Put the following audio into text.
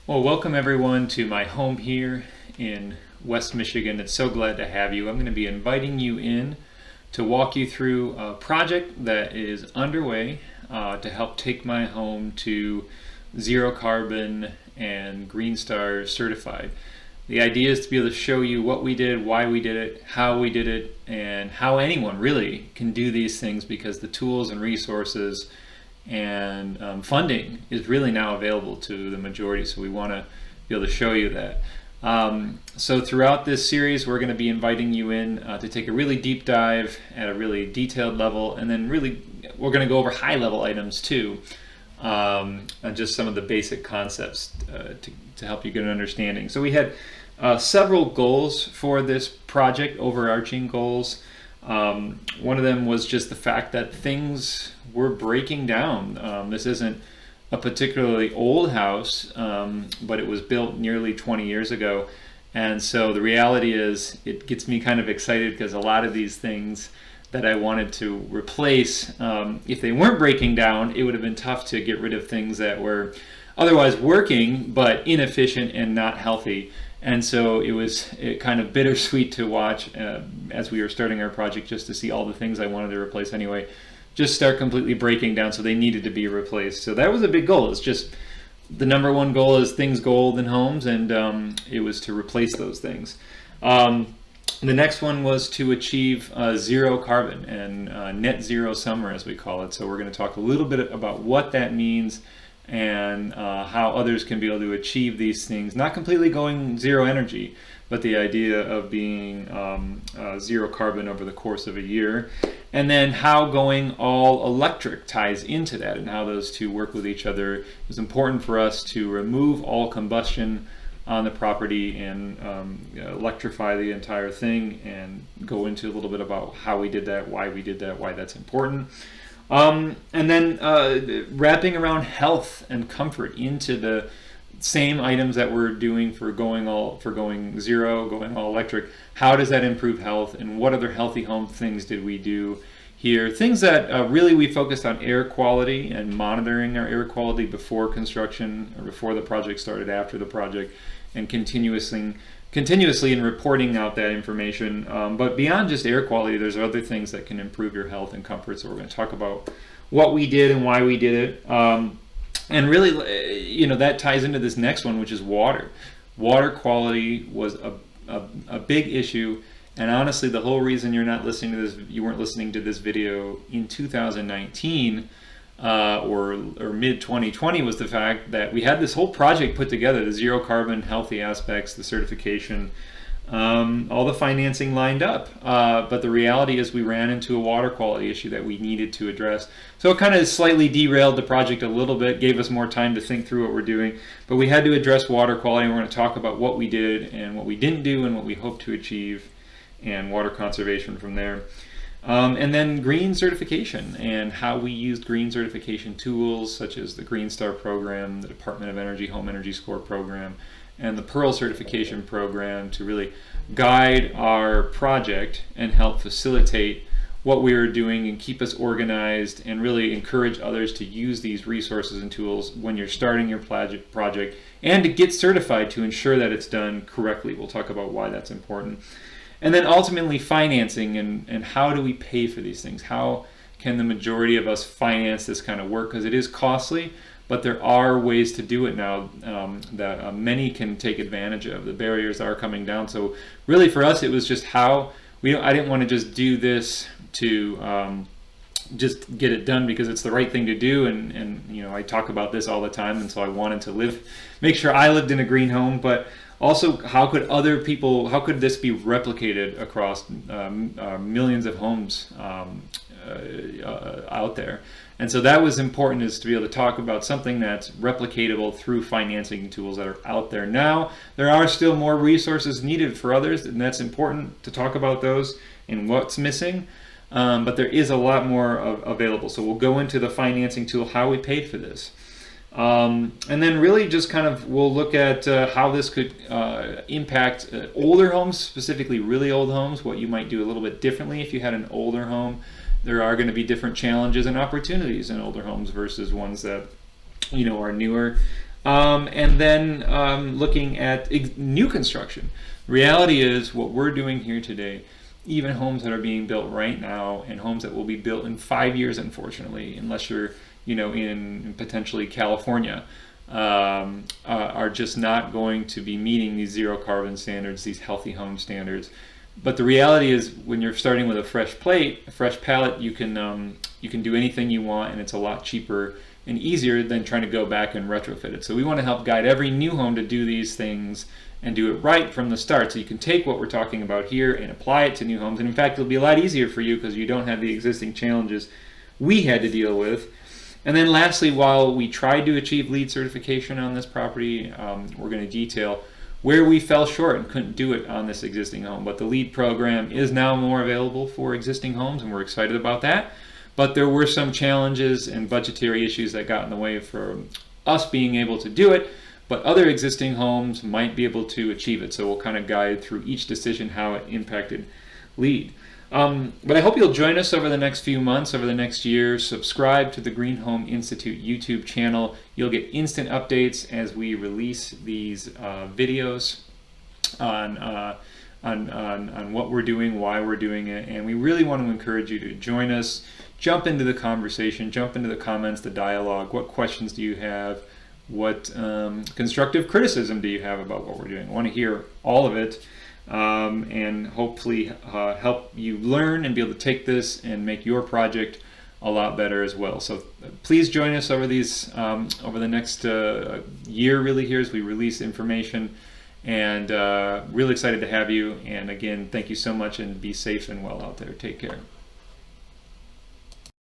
Well, welcome everyone to my home here in West Michigan. It's so glad to have you. I'm going to be inviting you in to walk you through a project that is underway to help take my home to zero carbon and Green Star certified. The idea is to be able to show you what we did, why we did it, how we did it, and how anyone really can do these things, because the tools and resources and funding is really now available to the majority. So we want to be able to show you that. So throughout this series, we're going to be inviting you in to take a really deep dive at a really detailed level, and then really we're going to go over high level items too, and just some of the basic concepts to help you get an understanding. So we had several goals for this project, overarching goals. One of them was just the fact that things were breaking down. This isn't a particularly old house, but it was built nearly 20 years ago. And so the reality is, it gets me kind of excited because a lot of these things that I wanted to replace, if they weren't breaking down, it would have been tough to get rid of things that were otherwise working but inefficient and not healthy. And so it was kind of bittersweet to watch as we were starting our project, just to see all the things I wanted to replace anyway just start completely breaking down, so they needed to be replaced. So that was a big goal. It's just the number one goal is things go old in homes, and it was to replace those things. The next one was to achieve zero carbon and net zero summer, as we call it. So we're going to talk a little bit about what that means and how others can be able to achieve these things, not completely going zero energy, but the idea of being zero carbon over the course of a year. And then how going all electric ties into that, and how those two work with each other. It was important for us to remove all combustion on the property and electrify the entire thing, and go into a little bit about how we did that, why that's important. And then wrapping around health and comfort into the same items that we're doing for going zero, going all electric. How does that improve health, and what other healthy home things did we do here? Things that really we focused on air quality and monitoring our air quality before construction, or before the project started, after the project, and continuously in reporting out that information. But beyond just air quality, there's other things that can improve your health and comfort. So we're going to talk about what we did and why we did it. And really, that ties into this next one, which is water. Water quality was a big issue, and honestly, the whole reason you weren't listening to this video in 2019 or mid 2020 was the fact that we had this whole project put together: the zero carbon, healthy aspects, the certification, all the financing lined up. But the reality is, we ran into a water quality issue that we needed to address. So it kind of slightly derailed the project a little bit, gave us more time to think through what we're doing. But we had to address water quality, and we're going to talk about what we did and what we didn't do and what we hope to achieve, and water conservation from there. And then green certification, and how we used green certification tools such as the Green Star program, the Department of Energy Home Energy Score program, and the Pearl certification program to really guide our project and help facilitate what we were doing and keep us organized, and really encourage others to use these resources and tools when you're starting your project, and to get certified to ensure that it's done correctly. We'll talk about why that's important. And then ultimately financing, and how do we pay for these things? How can the majority of us finance this kind of work? Because it is costly, but there are ways to do it now that many can take advantage of. The barriers are coming down. So really for us, it was just I didn't want to just do this to just get it done because it's the right thing to do, and I talk about this all the time, and so I wanted to make sure I lived in a green home, but also how could this be replicated across millions of homes out there. And so that was important, is to be able to talk about something that's replicatable through financing tools that are out there now. There are still more resources needed for others, and that's important to talk about those and what's missing. But there is a lot more available. So we'll go into the financing tool, how we paid for this. And then really just we'll look at how this could impact older homes, specifically really old homes, what you might do a little bit differently if you had an older home. There are going to be different challenges and opportunities in older homes versus ones that are newer. and then looking at new construction. Reality is what we're doing here today, even homes that are being built right now and homes that will be built in 5 years, unfortunately, unless you're in potentially California, are just not going to be meeting these zero carbon standards, these healthy home standards. But the reality is, when you're starting with a fresh palette, you can do anything you want, and it's a lot cheaper and easier than trying to go back and retrofit it. So we want to help guide every new home to do these things and do it right from the start. So you can take what we're talking about here and apply it to new homes. And in fact, it'll be a lot easier for you because you don't have the existing challenges we had to deal with. And then lastly, while we tried to achieve LEED certification on this property, we're going to detail where we fell short and couldn't do it on this existing home. But the LEED program is now more available for existing homes, and we're excited about that. But there were some challenges and budgetary issues that got in the way for us being able to do it, but other existing homes might be able to achieve it. So we'll kind of guide through each decision how it impacted LEED. But I hope you'll join us over the next few months, over the next year. Subscribe to the GreenHome Institute YouTube channel. You'll get instant updates as we release these videos on what we're doing, why we're doing it, and we really want to encourage you to join us. Jump into the conversation, jump into the comments, the dialogue. What questions do you have? What constructive criticism do you have about what we're doing? I want to hear all of it, and hopefully help you learn and be able to take this and make your project a lot better as well. So please join us over these over the next year really here as we release information, and really excited to have you. And again, thank you so much, and be safe and well out there. Take care.